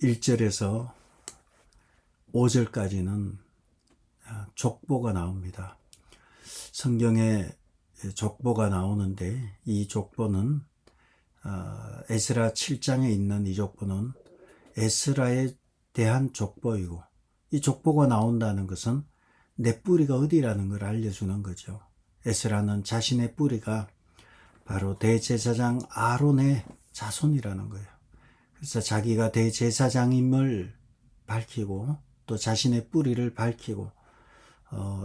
1절에서 5절까지는 족보가 나옵니다. 성경에 족보가 나오는데 이 족보는 에스라 7장에 있는 이 족보는 에스라에 대한 족보이고, 이 족보가 나온다는 것은 내 뿌리가 어디라는 걸 알려주는 거죠. 에스라는 자신의 뿌리가 바로 대제사장 아론의 자손이라는 거예요. 그래서 자기가 대제사장임을 밝히고 또 자신의 뿌리를 밝히고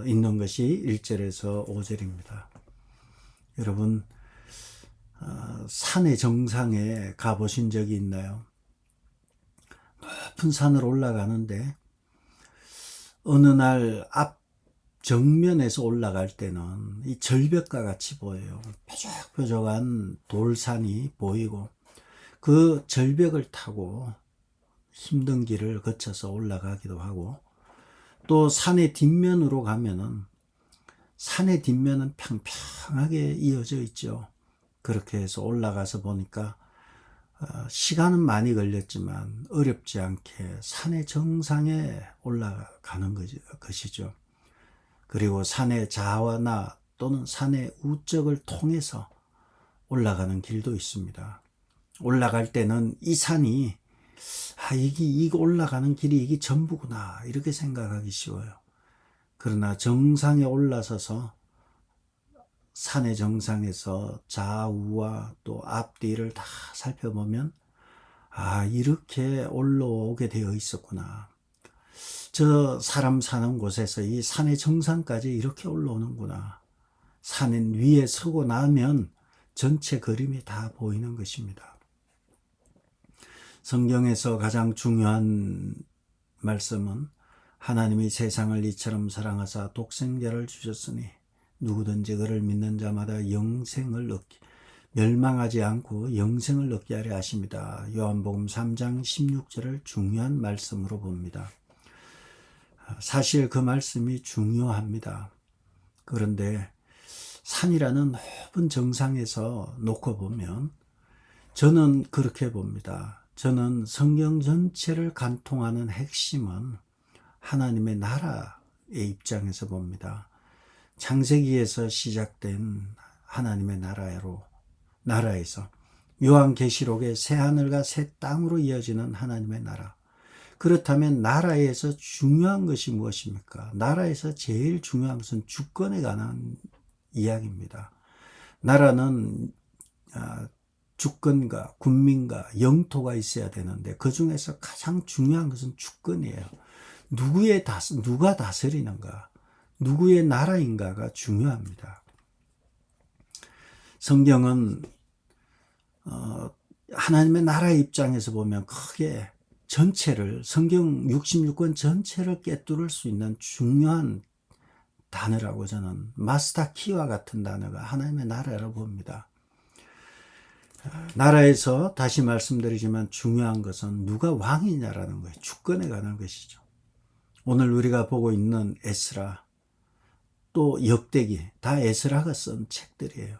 있는 것이 1절에서 5절입니다. 여러분, 산의 정상에 가보신 적이 있나요? 높은 산을 올라가는데 어느 날 앞 정면에서 올라갈 때는 이 절벽과 같이 보여요. 뾰족뾰족한 돌산이 보이고 그 절벽을 타고 힘든 길을 거쳐서 올라가기도 하고, 또 산의 뒷면으로 가면은 산의 뒷면은 평평하게 이어져 있죠. 그렇게 해서 올라가서 보니까 시간은 많이 걸렸지만 어렵지 않게 산의 정상에 올라가는 것이죠. 그리고 산의 좌와나 또는 산의 우측을 통해서 올라가는 길도 있습니다. 올라갈 때는 이 산이 이게 올라가는 길이 이게 전부구나 이렇게 생각하기 쉬워요. 그러나 정상에 올라서서 산의 정상에서 좌우와 또 앞뒤를 다 살펴보면 이렇게 올라오게 되어 있었구나. 저 사람 사는 곳에서 이 산의 정상까지 이렇게 올라오는구나. 산 위에 서고 나면 전체 그림이 다 보이는 것입니다. 성경에서 가장 중요한 말씀은 하나님이 세상을 이처럼 사랑하사 독생자를 주셨으니 누구든지 그를 믿는 자마다 멸망하지 않고 영생을 얻게 하려 하십니다. 요한복음 3장 16절을 중요한 말씀으로 봅니다. 사실 그 말씀이 중요합니다. 그런데 산이라는 높은 정상에서 놓고 보면 저는 그렇게 봅니다. 저는 성경 전체를 관통하는 핵심은 하나님의 나라의 입장에서 봅니다. 창세기에서 시작된 하나님의 나라에서 요한계시록의 새 하늘과 새 땅으로 이어지는 하나님의 나라. 그렇다면 나라에서 중요한 것이 무엇입니까? 나라에서 제일 중요한 것은 주권에 관한 이야기입니다. 나라는 주권과 군민과 영토가 있어야 되는데 그 중에서 가장 중요한 것은 주권이에요. 누가 다스리는가, 누구의 나라인가가 중요합니다. 성경은 하나님의 나라의 입장에서 보면 크게 성경 66권 전체를 꿰뚫을 수 있는 중요한 단어라고 저는 마스터 키와 같은 단어가 하나님의 나라라고 봅니다. 나라에서 다시 말씀드리지만 중요한 것은 누가 왕이냐라는 거예요. 주권에 관한 것이죠. 오늘 우리가 보고 있는 에스라, 또 역대기, 다 에스라가 쓴 책들이에요.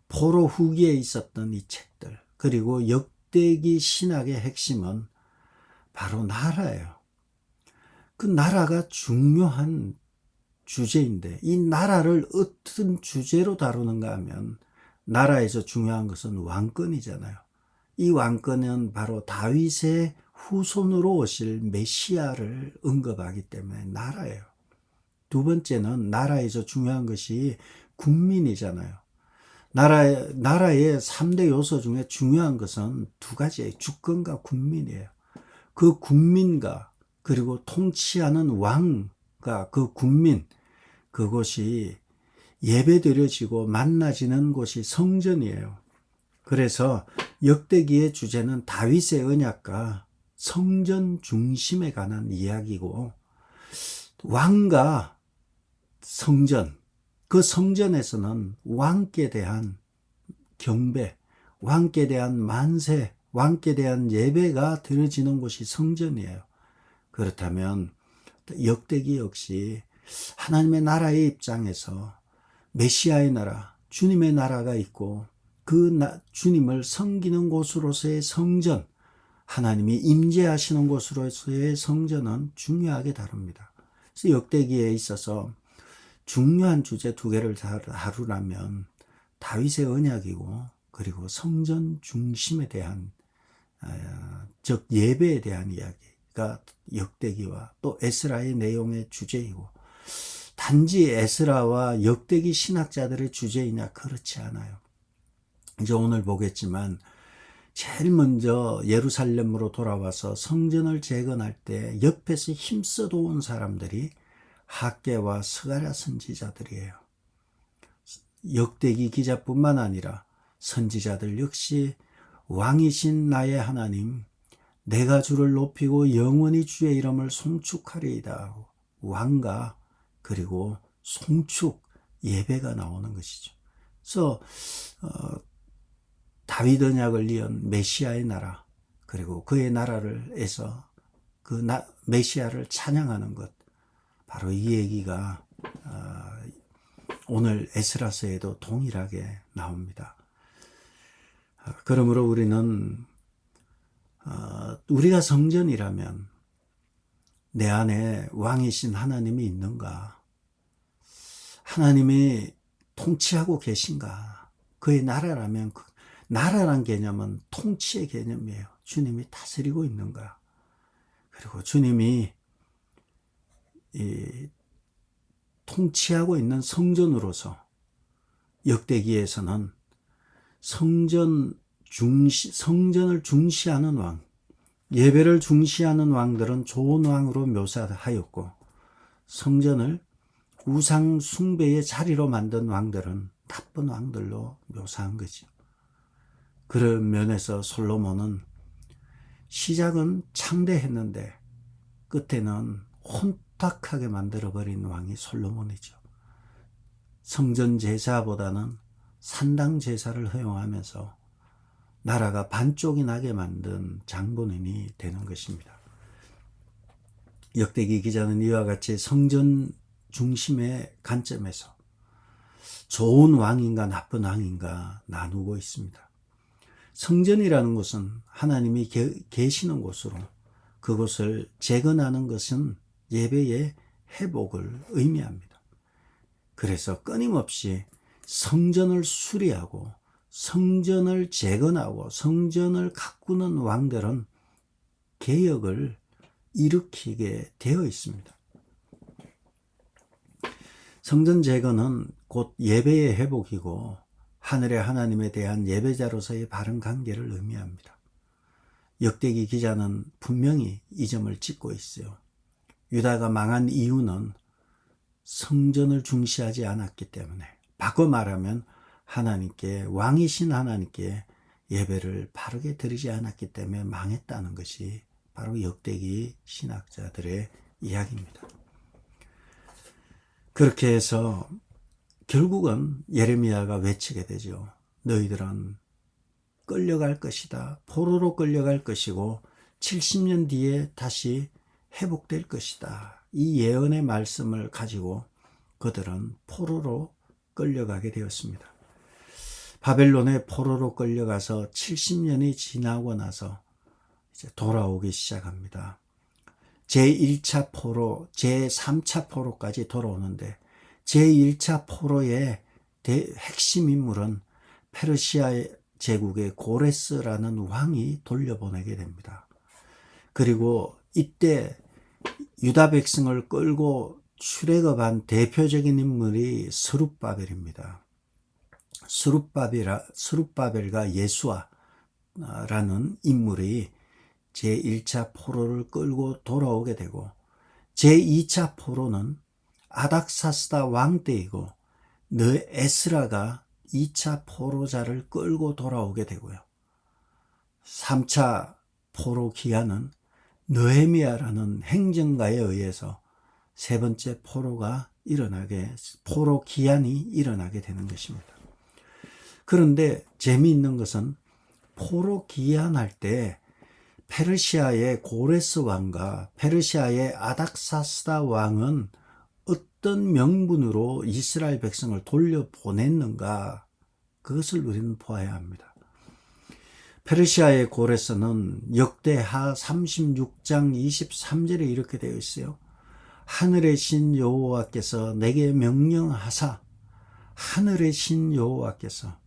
포로 후기에 있었던 이 책들, 그리고 역대기 신학의 핵심은 바로 나라예요. 그 나라가 중요한 주제인데 이 나라를 어떤 주제로 다루는가 하면 나라에서 중요한 것은 왕권이잖아요. 이 왕권은 바로 다윗의 후손으로 오실 메시아를 언급하기 때문에 나라예요. 두 번째는 나라에서 중요한 것이 국민이잖아요. 나라의 3대 요소 중에 중요한 것은 두 가지예요. 주권과 국민이에요. 그 국민과 그리고 통치하는 왕과 그 국민, 그것이 예배드려지고 만나지는 곳이 성전이에요. 그래서 역대기의 주제는 다윗의 언약과 성전 중심에 관한 이야기고, 왕과 성전, 그 성전에서는 왕께 대한 경배, 왕께 대한 만세, 왕께 대한 예배가 드려지는 곳이 성전이에요. 그렇다면 역대기 역시 하나님의 나라의 입장에서 메시아의 나라, 주님의 나라가 있고 그 주님을 섬기는 곳으로서의 성전, 하나님이 임재하시는 곳으로서의 성전은 중요하게 다룹니다. 그래서 역대기에 있어서 중요한 주제 두 개를 다루라면 다윗의 언약이고, 그리고 성전 중심에 대한 즉 예배에 대한 이야기가 역대기와 또 에스라의 내용의 주제이고, 단지 에스라와 역대기 신학자들의 주제이냐? 그렇지 않아요. 이제 오늘 보겠지만 제일 먼저 예루살렘으로 돌아와서 성전을 재건할 때 옆에서 힘써 도운 사람들이 학개와 스가랴 선지자들이에요. 역대기 기자뿐만 아니라 선지자들 역시 왕이신 나의 하나님, 내가 주를 높이고 영원히 주의 이름을 송축하리이다. 왕과 그리고 송축 예배가 나오는 것이죠. 그래서 다윗 언약을 이은 메시아의 나라, 그리고 그의 나라를 해서 그 메시아를 찬양하는 것, 바로 이 얘기가 오늘 에스라서에도 동일하게 나옵니다. 그러므로 우리는 우리가 성전이라면 내 안에 왕이신 하나님이 있는가? 하나님이 통치하고 계신가? 그의 나라라면 나라란 개념은 통치의 개념이에요. 주님이 다스리고 있는가? 그리고 주님이 통치하고 있는 성전으로서 역대기에서는 성전을 중시하는 왕, 예배를 중시하는 왕들은 좋은 왕으로 묘사하였고, 성전을 우상 숭배의 자리로 만든 왕들은 나쁜 왕들로 묘사한 거죠. 그런 면에서 솔로몬은 시작은 창대했는데 끝에는 혼탁하게 만들어버린 왕이 솔로몬이죠. 성전 제사보다는 산당 제사를 허용하면서 나라가 반쪽이 나게 만든 장본인이 되는 것입니다. 역대기 기자는 이와 같이 성전 중심의 관점에서 좋은 왕인가 나쁜 왕인가 나누고 있습니다. 성전이라는 것은 하나님이 계시는 곳으로, 그곳을 재건하는 것은 예배의 회복을 의미합니다. 그래서 끊임없이 성전을 수리하고 성전을 재건하고 성전을 가꾸는 왕들은 개혁을 일으키게 되어 있습니다. 성전 재건은 곧 예배의 회복이고 하늘의 하나님에 대한 예배자로서의 바른 관계를 의미합니다. 역대기 기자는 분명히 이 점을 짚고 있어요. 유다가 망한 이유는 성전을 중시하지 않았기 때문에, 바꿔 말하면 하나님께, 왕이신 하나님께 예배를 바르게 드리지 않았기 때문에 망했다는 것이 바로 역대기 신학자들의 이야기입니다. 그렇게 해서 결국은 예레미야가 외치게 되죠. 너희들은 끌려갈 것이다. 포로로 끌려갈 것이고 70년 뒤에 다시 회복될 것이다. 이 예언의 말씀을 가지고 그들은 포로로 끌려가게 되었습니다. 바벨론의 포로로 끌려가서 70년이 지나고 나서 이제 돌아오기 시작합니다. 제1차 포로, 제3차 포로까지 돌아오는데 제1차 포로의 핵심 인물은 페르시아 제국의 고레스라는 왕이 돌려보내게 됩니다. 그리고 이때 유다 백성을 끌고 출애굽한 대표적인 인물이 스룹바벨입니다. 스룹바벨과 예수아라는 인물이 제1차 포로를 끌고 돌아오게 되고, 제2차 포로는 아닥사스다 왕 때이고 에스라가 2차 포로자를 끌고 돌아오게 되고요. 3차 포로 기한은 느헤미야라는 행정가에 의해서 세 번째 포로 기한이 일어나게 되는 것입니다. 그런데 재미있는 것은 포로 기한할 때 페르시아의 고레스 왕과 페르시아의 아닥사스다 왕은 어떤 명분으로 이스라엘 백성을 돌려보냈는가, 그것을 우리는 보아야 합니다. 페르시아의 고레스는 역대하 36장 23절에 이렇게 되어 있어요. 하늘의 신 여호와께서 내게 명령하사, 하늘의 신 여호와께서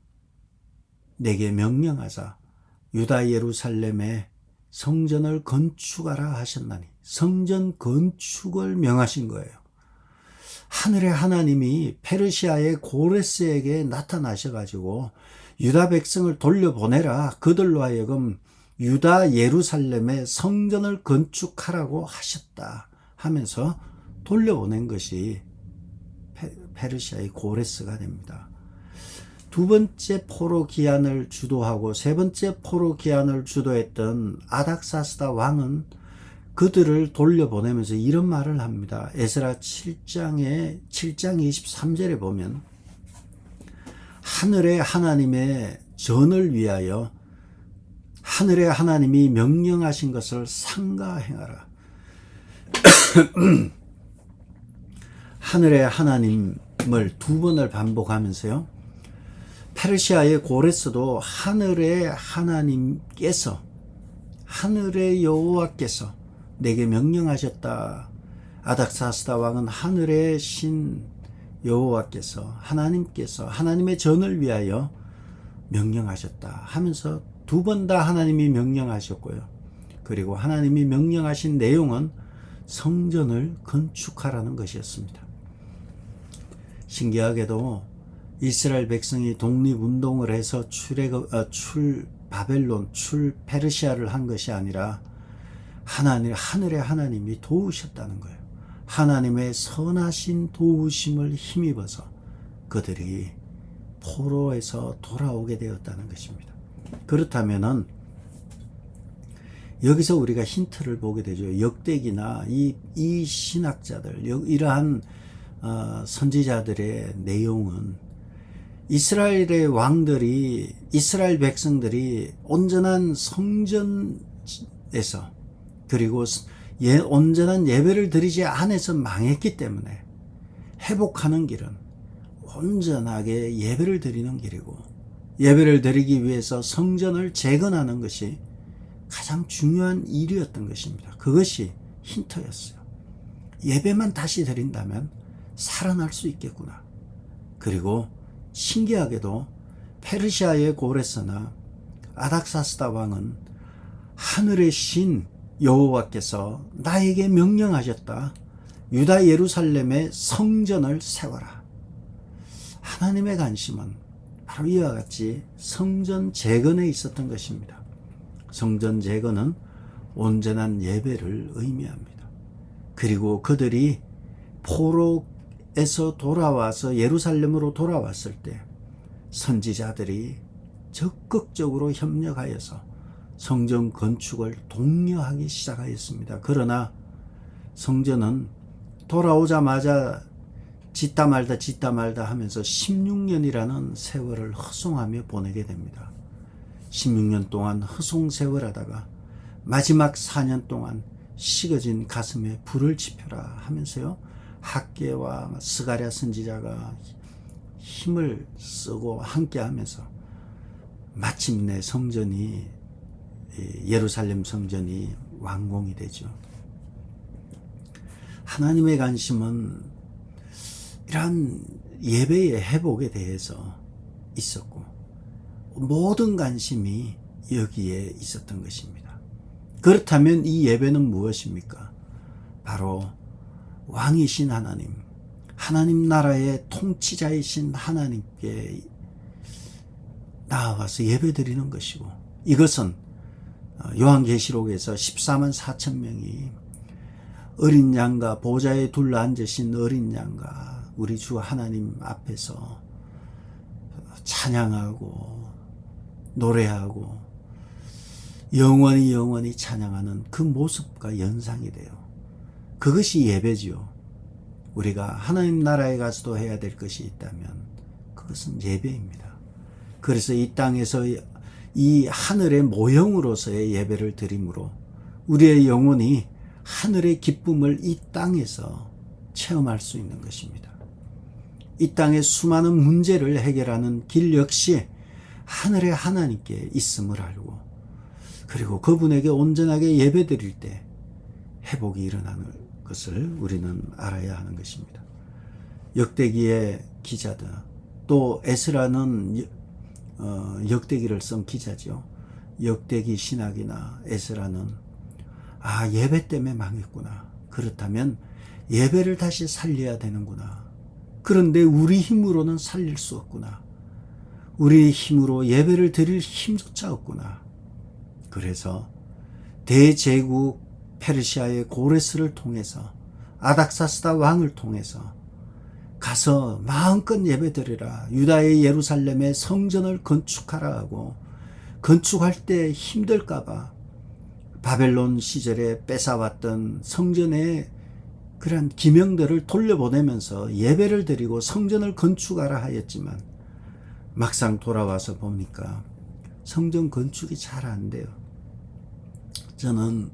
내게 명령하사 유다 예루살렘에 성전을 건축하라 하셨나니, 성전 건축을 명하신 거예요. 하늘의 하나님이 페르시아의 고레스에게 나타나셔가지고 유다 백성을 돌려보내라, 그들로 하여금 유다 예루살렘에 성전을 건축하라고 하셨다 하면서 돌려보낸 것이 페르시아의 고레스가 됩니다. 두 번째 포로 기한을 주도하고 세 번째 포로 기한을 주도했던 아닥사스다 왕은 그들을 돌려보내면서 이런 말을 합니다. 에스라 7장 23절에 보면 하늘의 하나님의 전을 위하여 하늘의 하나님이 명령하신 것을 삼가 행하라. 하늘의 하나님을 두 번을 반복하면서요, 페르시아의 고레스도 하늘의 하나님께서, 하늘의 여호와께서 내게 명령하셨다. 아닥사스다 왕은 하늘의 신 여호와께서, 하나님께서 하나님의 전을 위하여 명령하셨다 하면서 두 번 다 하나님이 명령하셨고요. 그리고 하나님이 명령하신 내용은 성전을 건축하라는 것이었습니다. 신기하게도 이스라엘 백성이 독립운동을 해서 바벨론, 페르시아를 한 것이 아니라 하늘의 하나님이 도우셨다는 거예요. 하나님의 선하신 도우심을 힘입어서 그들이 포로에서 돌아오게 되었다는 것입니다. 그렇다면은 여기서 우리가 힌트를 보게 되죠. 역대기나 이 신학자들, 이러한 선지자들의 내용은 이스라엘의 왕들이, 이스라엘 백성들이 온전한 성전에서, 그리고 온전한 예배를 드리지 않아서 망했기 때문에 회복하는 길은 온전하게 예배를 드리는 길이고, 예배를 드리기 위해서 성전을 재건하는 것이 가장 중요한 일이었던 것입니다. 그것이 힌트였어요. 예배만 다시 드린다면 살아날 수 있겠구나. 그리고 신기하게도 페르시아의 고레스나 아닥사스다 왕은 하늘의 신 여호와께서 나에게 명령하셨다. 유다 예루살렘에 성전을 세워라. 하나님의 관심은 바로 이와 같이 성전 재건에 있었던 것입니다. 성전 재건은 온전한 예배를 의미합니다. 그리고 그들이 포로에서 돌아와서 예루살렘으로 돌아왔을 때 선지자들이 적극적으로 협력하여서 성전 건축을 독려하기 시작하였습니다. 그러나 성전은 돌아오자마자 짓다 말다 하면서 16년이라는 세월을 허송하며 보내게 됩니다. 16년 동안 허송세월하다가 마지막 4년 동안 식어진 가슴에 불을 지펴라 하면서요, 학개와 스가랴 선지자가 힘을 쓰고 함께 하면서 마침내 예루살렘 성전이 완공이 되죠. 하나님의 관심은 이러한 예배의 회복에 대해서 있었고, 모든 관심이 여기에 있었던 것입니다. 그렇다면 이 예배는 무엇입니까? 바로 왕이신 하나님 나라의 통치자이신 하나님께 나와서 예배드리는 것이고, 이것은 요한계시록에서 14만 4천 명이 어린 양과 보좌에 둘러앉으신 어린 양과 우리 주 하나님 앞에서 찬양하고 노래하고 영원히 찬양하는 그 모습과 연상이 돼요. 그것이 예배지요. 우리가 하나님 나라에 가서도 해야 될 것이 있다면 그것은 예배입니다. 그래서 이 땅에서 이 하늘의 모형으로서의 예배를 드림으로 우리의 영혼이 하늘의 기쁨을 이 땅에서 체험할 수 있는 것입니다. 이 땅의 수많은 문제를 해결하는 길 역시 하늘의 하나님께 있음을 알고, 그리고 그분에게 온전하게 예배드릴 때 회복이 일어나는 것을 우리는 알아야 하는 것입니다. 역대기의 기자들, 또 에스라는 역대기를 쓴 기자죠. 역대기 신학이나 에스라는 예배 때문에 망했구나. 그렇다면 예배를 다시 살려야 되는구나. 그런데 우리 힘으로는 살릴 수 없구나. 우리 힘으로 예배를 드릴 힘조차 없구나. 그래서 대제국 페르시아의 고레스를 통해서 아닥사스다 왕을 통해서 가서 마음껏 예배드리라. 유다의 예루살렘에 성전을 건축하라 하고, 건축할 때 힘들까봐 바벨론 시절에 뺏어왔던 성전의 그런 기명들을 돌려보내면서 예배를 드리고 성전을 건축하라 하였지만, 막상 돌아와서 보니까 성전 건축이 잘 안 돼요. 저는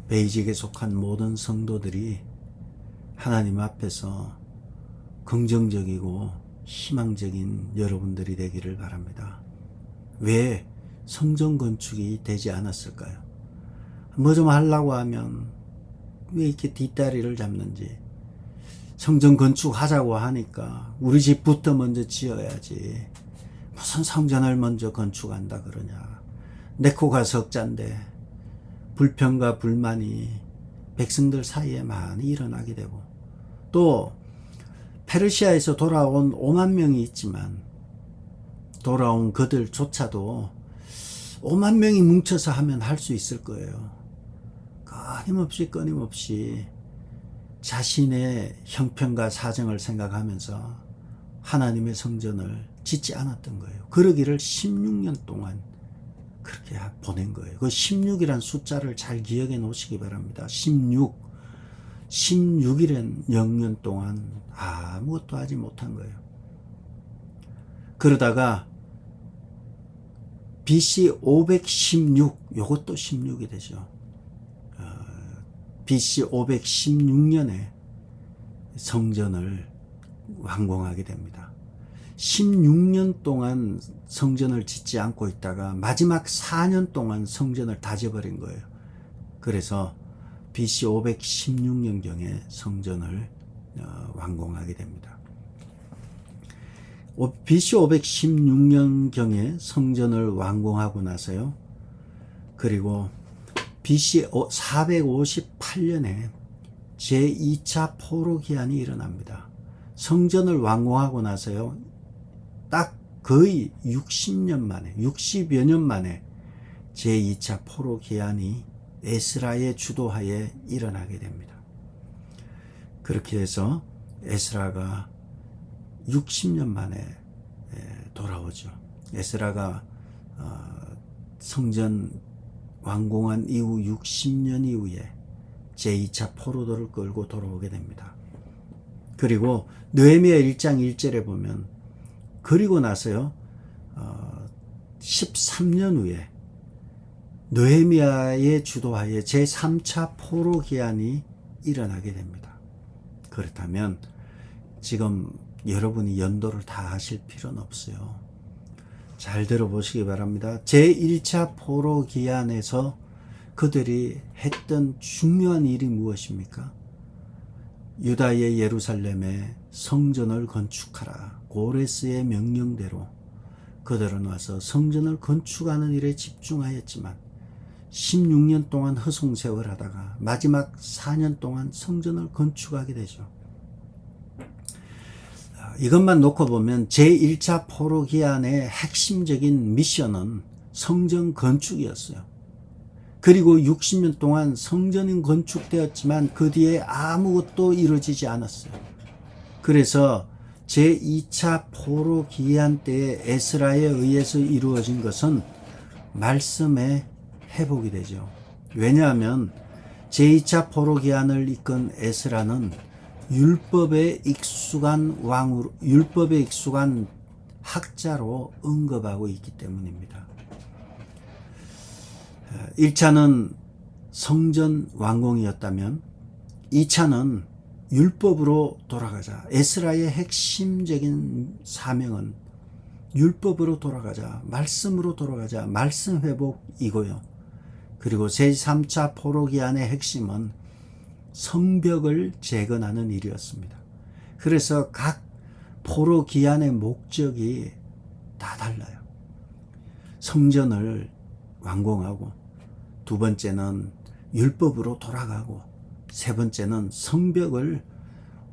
베이직에 속한 모든 성도들이 하나님 앞에서 긍정적이고 희망적인 여러분들이 되기를 바랍니다. 왜 성전 건축이 되지 않았을까요? 뭐 좀 하려고 하면 왜 이렇게 뒷다리를 잡는지. 성전 건축하자고 하니까 우리 집부터 먼저 지어야지. 무슨 성전을 먼저 건축한다 그러냐. 내 코가 석잔데 불평과 불만이 백성들 사이에 많이 일어나게 되고, 또 페르시아에서 돌아온 5만 명이 있지만 돌아온 그들조차도 5만 명이 뭉쳐서 하면 할 수 있을 거예요. 끊임없이 자신의 형편과 사정을 생각하면서 하나님의 성전을 짓지 않았던 거예요. 그러기를 16년 동안 그렇게 보낸 거예요. 그 16이란 숫자를 잘 기억해 놓으시기 바랍니다. 16일엔 0년 동안 아무것도 하지 못한 거예요. 그러다가 BC 516, 요것도 16이 되죠. BC 516년에 성전을 완공하게 됩니다. 16년 동안 성전을 짓지 않고 있다가 마지막 4년 동안 성전을 다 지어버린 거예요. 그래서 BC 516년경에 성전을 완공하게 됩니다. BC 516년경에 성전을 완공하고 나서요. 그리고 BC 458년에 제2차 포로기한이 일어납니다. 성전을 완공하고 나서요. 딱 거의 60년 만에, 60여 년 만에 제2차 포로기한이 에스라의 주도하에 일어나게 됩니다. 그렇게 해서 에스라가 60년 만에 돌아오죠. 에스라가 성전 완공한 이후 60년 이후에 제2차 포로도를 끌고 돌아오게 됩니다. 그리고 느헤미야 1장 1절에 보면, 그리고 나서요 13년 후에 느헤미야의 주도하에 제3차 포로기한이 일어나게 됩니다. 그렇다면 지금 여러분이 연도를 다 하실 필요는 없어요. 잘 들어보시기 바랍니다. 제1차 포로기한에서 그들이 했던 중요한 일이 무엇입니까? 유다의 예루살렘에 성전을 건축하라. 고레스의 명령대로 그들은 와서 성전을 건축하는 일에 집중하였지만 16년 동안 허송세월 하다가 마지막 4년 동안 성전을 건축하게 되죠. 이것만 놓고 보면 제1차 포로기한의 핵심적인 미션은 성전 건축이었어요. 그리고 60년 동안 성전이 건축되었지만 그 뒤에 아무것도 이루어지지 않았어요. 그래서 제2차 포로기한 때에 에스라에 의해서 이루어진 것은 말씀의 회복이 되죠. 왜냐하면 제2차 포로기한을 이끈 에스라는 율법에 익숙한 왕으로, 율법에 익숙한 학자로 언급하고 있기 때문입니다. 1차는 성전 완공이었다면 2차는 율법으로 돌아가자. 에스라의 핵심적인 사명은 율법으로 돌아가자, 말씀으로 돌아가자, 말씀 회복이고요. 그리고 제3차 포로기한의 핵심은 성벽을 재건하는 일이었습니다. 그래서 각 포로기한의 목적이 다 달라요. 성전을 완공하고, 두 번째는 율법으로 돌아가고, 세 번째는 성벽을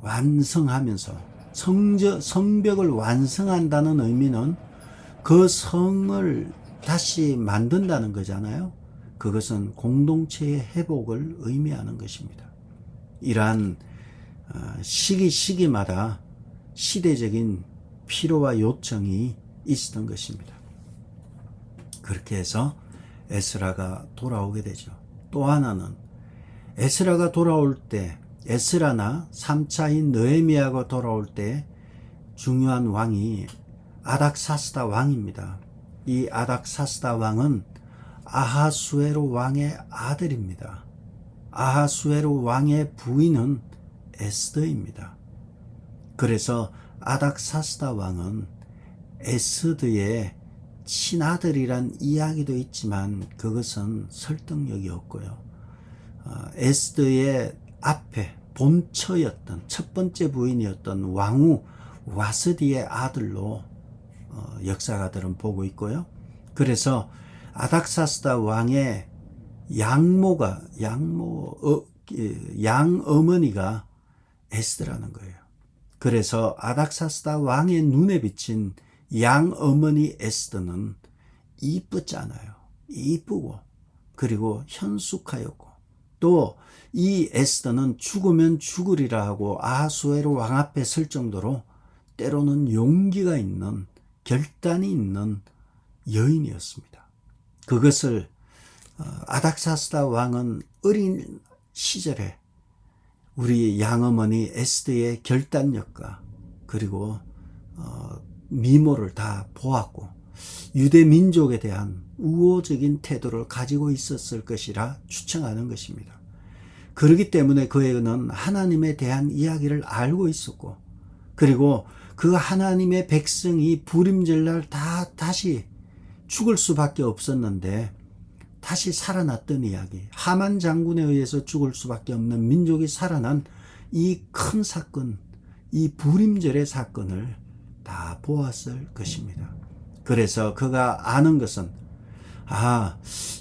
완성하면서, 성벽을 완성한다는 의미는 그 성을 다시 만든다는 거잖아요. 그것은 공동체의 회복을 의미하는 것입니다. 이러한 시기마다 시대적인 필요와 요청이 있었던 것입니다. 그렇게 해서 에스라가 돌아오게 되죠. 또 하나는 에스라가 돌아올 때, 에스라나 3차인 느헤미야가 돌아올 때 중요한 왕이 아닥사스다 왕입니다. 이 아닥사스다 왕은 아하수에로 왕의 아들입니다. 아하수에로 왕의 부인은 에스더입니다. 그래서 아닥사스다 왕은 에스더의 친아들이란 이야기도 있지만 그것은 설득력이 없고요. 에스더의 앞에 본처였던 첫 번째 부인이었던 왕후 와스디의 아들로 역사가들은 보고 있고요. 그래서 아닥사스다 왕의 양어머니가 에스더라는 거예요. 그래서 아닥사스다 왕의 눈에 비친 양어머니 에스더는 이쁘잖아요. 이쁘고, 그리고 현숙하였고, 또 이 에스더는 죽으면 죽으리라 하고 아하수에로 왕 앞에 설 정도로 때로는 용기가 있는, 결단이 있는 여인이었습니다. 그것을 아닥사스다 왕은 어린 시절에 우리 양어머니 에스더의 결단력과 그리고 미모를 다 보았고 유대 민족에 대한 우호적인 태도를 가지고 있었을 것이라 추정하는 것입니다. 그렇기 때문에 그에게는 하나님에 대한 이야기를 알고 있었고, 그리고 그 하나님의 백성이 부림절날 다시 죽을 수밖에 없었는데 다시 살아났던 이야기, 하만 장군에 의해서 죽을 수밖에 없는 민족이 살아난 이 큰 사건, 이 부림절의 사건을 다 보았을 것입니다. 그래서 그가 아는 것은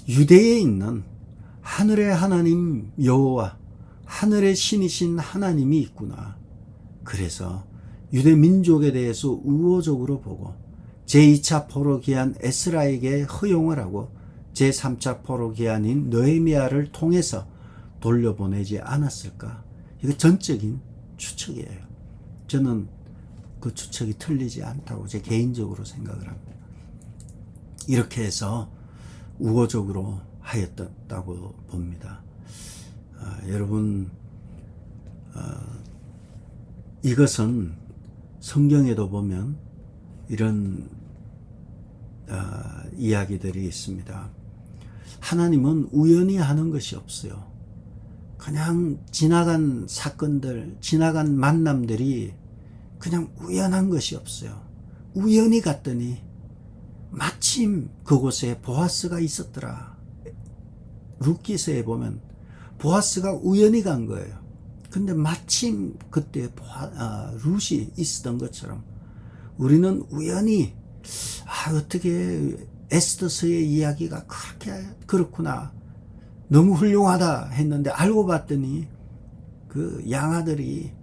유대에 있는 하늘의 하나님 여호와, 하늘의 신이신 하나님이 있구나. 그래서 유대 민족에 대해서 우호적으로 보고 제2차 포로기한 에스라에게 허용을 하고 제3차 포로기한인 느헤미야를 통해서 돌려보내지 않았을까? 이거 전적인 추측이에요. 저는 그 추측이 틀리지 않다고 제 개인적으로 생각을 합니다. 이렇게 해서 우호적으로 하였다고 봅니다. 여러분, 이것은 성경에도 보면 이런 이야기들이 있습니다. 하나님은 우연히 하는 것이 없어요. 그냥 지나간 사건들, 지나간 만남들이 그냥 우연한 것이 없어요. 우연히 갔더니 마침 그곳에 보아스가 있었더라. 룻기서에 보면 보아스가 우연히 간 거예요. 근데 마침 그때 룻이 있었던 것처럼 우리는 우연히 어떻게 에스더서의 이야기가 그렇구나, 너무 훌륭하다 했는데 알고 봤더니 그 양아들이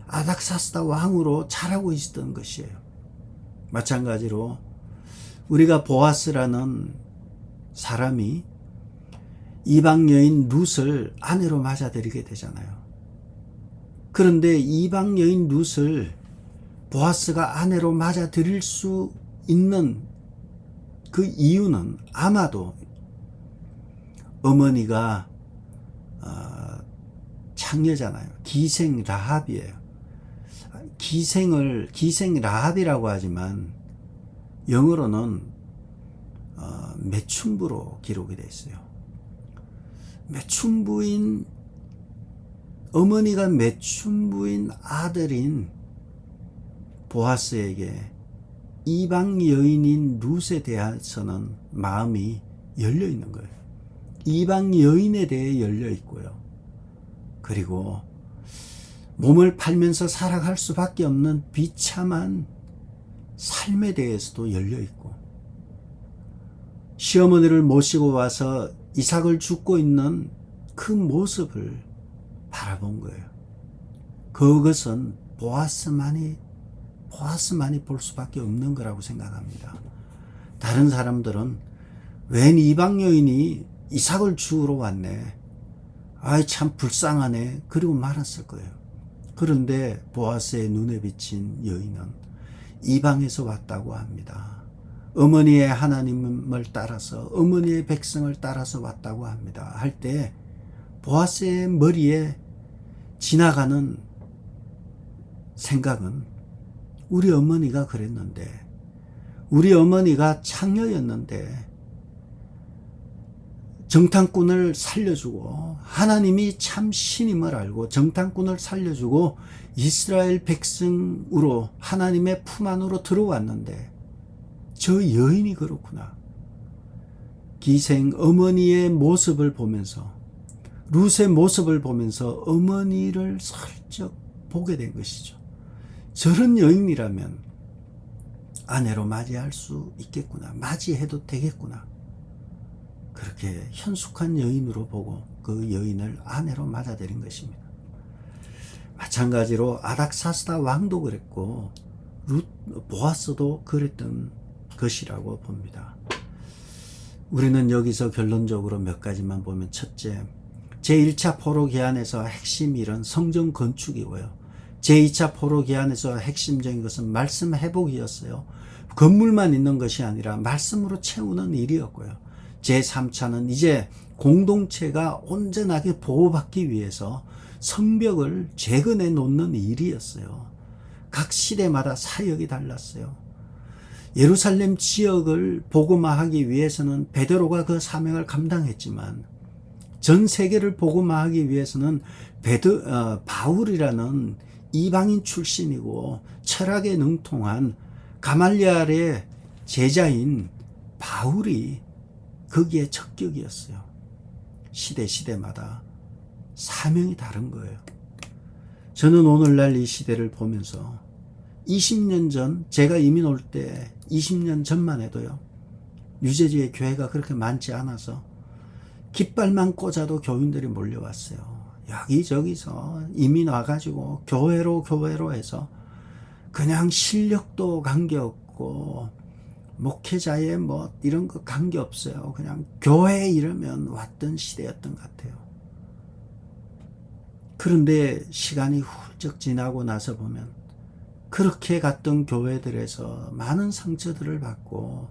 아닥사스다 왕으로 자라고 있었던 것이에요. 마찬가지로 우리가 보아스라는 사람이 이방 여인 룻을 아내로 맞아들이게 되잖아요. 그런데 이방 여인 룻을 보아스가 아내로 맞아들일 수 있는 그 이유는 아마도 어머니가 창녀잖아요. 기생 라합이에요. 기생 라합이라고 하지만 영어로는 매춘부로 기록이 되어 있어요. 매춘부인, 어머니가 매춘부인 아들인 보아스에게 이방 여인인 룻에 대해서는 마음이 열려 있는 거예요. 이방 여인에 대해 열려 있고요. 그리고 몸을 팔면서 살아갈 수밖에 없는 비참한 삶에 대해서도 열려 있고, 시어머니를 모시고 와서 이삭을 줍고 있는 그 모습을 바라본 거예요. 그것은 보아스만이 볼 수밖에 없는 거라고 생각합니다. 다른 사람들은 웬 이방 여인이 이삭을 주우러 왔네, 아이 참 불쌍하네, 그리고 말았을 거예요. 그런데 보아스의 눈에 비친 여인은 이방에서 왔다고 합니다. 어머니의 하나님을 따라서, 어머니의 백성을 따라서 왔다고 합니다. 할 때 보아스의 머리에 지나가는 생각은, 우리 어머니가 그랬는데, 우리 어머니가 창녀였는데 정탐꾼을 살려주고, 하나님이 참 신임을 알고 정탐꾼을 살려주고 이스라엘 백성으로 하나님의 품 안으로 들어왔는데 저 여인이 그렇구나. 기생 어머니의 모습을 보면서, 룻의 모습을 보면서 어머니를 슬쩍 보게 된 것이죠. 저런 여인이라면 아내로 맞이할 수 있겠구나, 맞이해도 되겠구나, 그렇게 현숙한 여인으로 보고 그 여인을 아내로 맞아들인 것입니다. 마찬가지로 아닥사스다 왕도 그랬고 보아스도 그랬던 것이라고 봅니다. 우리는 여기서 결론적으로 몇 가지만 보면, 첫째, 제1차 포로 기한에서 핵심 일은 성전 건축이고요. 제2차 포로 기한에서 핵심적인 것은 말씀 회복이었어요. 건물만 있는 것이 아니라 말씀으로 채우는 일이었고요. 제3차는 이제 공동체가 온전하게 보호받기 위해서 성벽을 재건해 놓는 일이었어요. 각 시대마다 사역이 달랐어요. 예루살렘 지역을 복음화하기 위해서는 베드로가 그 사명을 감당했지만, 전 세계를 복음화하기 위해서는 바울이라는 이방인 출신이고 철학에 능통한 가말리엘의 제자인 바울이 거기에 적격이었어요. 시대마다 사명이 다른 거예요. 저는 오늘날 이 시대를 보면서 20년 전, 제가 이민 올 때 20년 전만 해도요, 뉴저지에 교회가 그렇게 많지 않아서 깃발만 꽂아도 교인들이 몰려왔어요. 여기저기서 이민 와가지고 교회로 해서 그냥 실력도 관계없고 목회자의 뭐 이런 거 관계없어요. 그냥 교회 이러면 왔던 시대였던 것 같아요. 그런데 시간이 훌쩍 지나고 나서 보면 그렇게 갔던 교회들에서 많은 상처들을 받고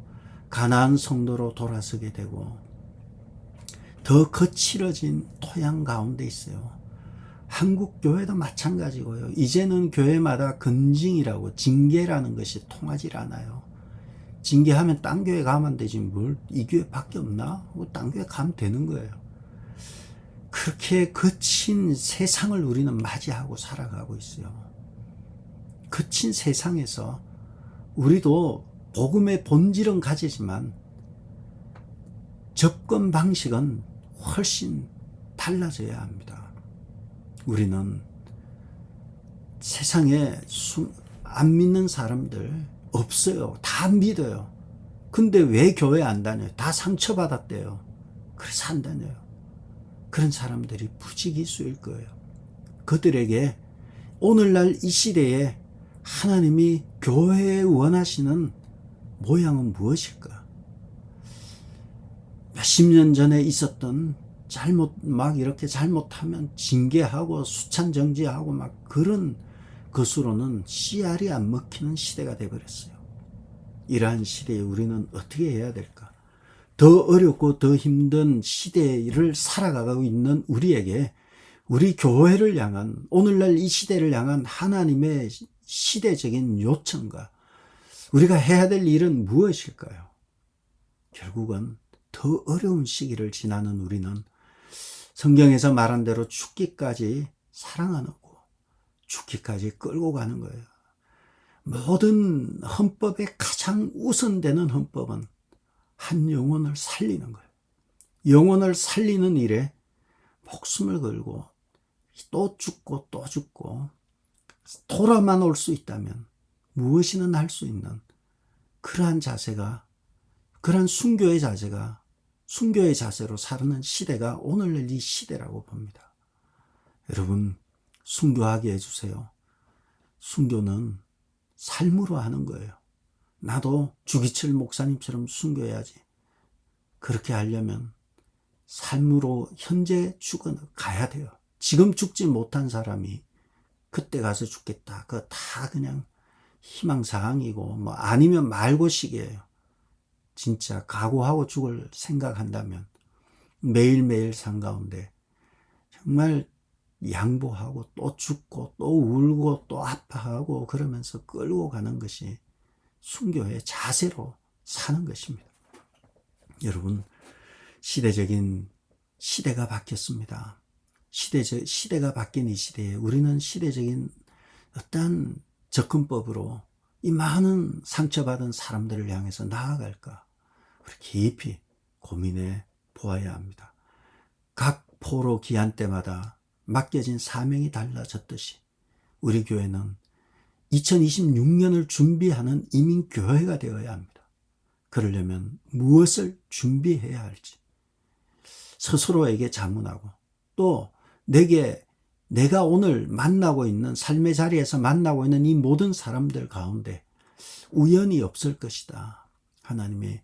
가나안 성도로 돌아서게 되고 더 거칠어진 토양 가운데 있어요. 한국 교회도 마찬가지고요. 이제는 교회마다 근징이라고, 징계라는 것이 통하지 않아요. 징계하면 딴 교회 가면 되지 뭘 이 교회 밖에 없나? 딴 교회 가면 되는 거예요. 그렇게 거친 세상을 우리는 맞이하고 살아가고 있어요. 거친 세상에서 우리도 복음의 본질은 가지지만 접근 방식은 훨씬 달라져야 합니다. 우리는 세상에 안 믿는 사람들 없어요. 다 믿어요. 근데 왜 교회 안 다녀요? 다 상처받았대요. 그래서 안 다녀요. 그런 사람들이 부지기수일 거예요. 그들에게 오늘날 이 시대에 하나님이 교회에 원하시는 모양은 무엇일까? 몇십 년 전에 있었던 막 이렇게 잘못하면 징계하고 수찬 정지하고 막 그런 것으로는 씨알이 안 먹히는 시대가 되어버렸어요. 이러한 시대에 우리는 어떻게 해야 될까? 더 어렵고 더 힘든 시대를 살아가고 있는 우리에게, 우리 교회를 향한, 오늘날 이 시대를 향한 하나님의 시대적인 요청과 우리가 해야 될 일은 무엇일까요? 결국은 더 어려운 시기를 지나는 우리는 성경에서 말한 대로 죽기까지 사랑하고 죽기까지 끌고 가는 거예요. 모든 헌법의 가장 우선되는 헌법은 한 영혼을 살리는 거예요. 영혼을 살리는 일에 목숨을 걸고 또 죽고 또 죽고 돌아만 올 수 있다면 무엇이든 할 수 있는 그러한 자세가, 그러한 순교의 자세가, 순교의 자세로 사는 시대가 오늘날 이 시대라고 봅니다. 여러분, 순교하게 해주세요. 순교는 삶으로 하는 거예요. 나도 주기철 목사님처럼 순교해야지. 그렇게 하려면 삶으로 현재 죽어가야 돼요. 지금 죽지 못한 사람이 그때 가서 죽겠다. 그거 다 그냥 희망사항이고 뭐 아니면 말고식이에요. 진짜 각오하고 죽을 생각한다면 매일매일 삶 가운데 정말 양보하고 또 죽고 또 울고 또 아파하고 그러면서 끌고 가는 것이 순교의 자세로 사는 것입니다. 여러분, 시대가 바뀌었습니다. 시대가 바뀐 이 시대에 우리는 시대적인 어떠한 접근법으로 이 많은 상처받은 사람들을 향해서 나아갈까? 우리 깊이 고민해 보아야 합니다. 각 포로 기한 때마다 맡겨진 사명이 달라졌듯이 우리 교회는 2026년을 준비하는 이민교회가 되어야 합니다. 그러려면 무엇을 준비해야 할지 스스로에게 자문하고 또 내가 오늘 만나고 있는 삶의 자리에서 만나고 있는 이 모든 사람들 가운데 우연이 없을 것이다. 하나님의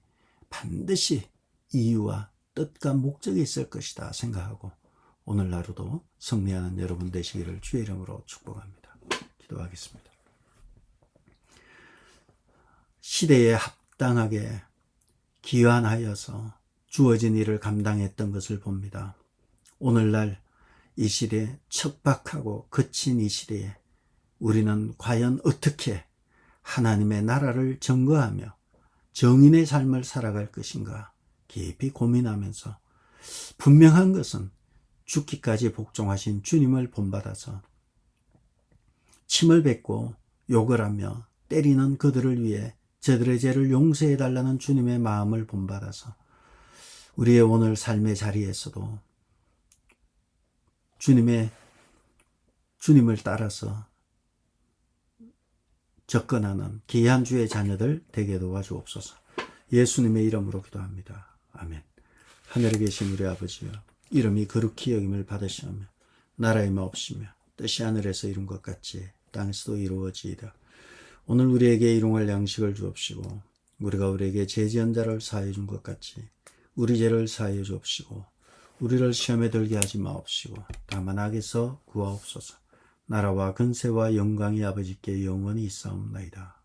반드시 이유와 뜻과 목적이 있을 것이다 생각하고 오늘 하루도 승리하는 여러분 되시기를 주의 이름으로 축복합니다. 기도하겠습니다. 시대에 합당하게 기환하여서 주어진 일을 감당했던 것을 봅니다. 오늘날 이 시대에 척박하고 거친 이 시대에 우리는 과연 어떻게 하나님의 나라를 증거하며 정인의 삶을 살아갈 것인가 깊이 고민하면서 분명한 것은 죽기까지 복종하신 주님을 본받아서 침을 뱉고 욕을 하며 때리는 그들을 위해 저들의 죄를 용서해달라는 주님의 마음을 본받아서 우리의 오늘 삶의 자리에서도 주님을 따라서 접근하는 귀한 주의 자녀들 되게 도와주옵소서. 예수님의 이름으로 기도합니다. 아멘. 하늘에 계신 우리 아버지여, 이름이 거룩히 여김을 받으시오며 나라의 마옵시며 뜻이 하늘에서 이룬 것 같이 땅에서도 이루어지이다. 오늘 우리에게 일용할 양식을 주옵시고 우리가 우리에게 죄지은 자를 사하여 준 것 같이 우리 죄를 사하여 주옵시고 우리를 시험에 들게 하지 마옵시고 다만 악에서 구하옵소서. 나라와 근세와 영광이 아버지께 영원히 있사옵나이다.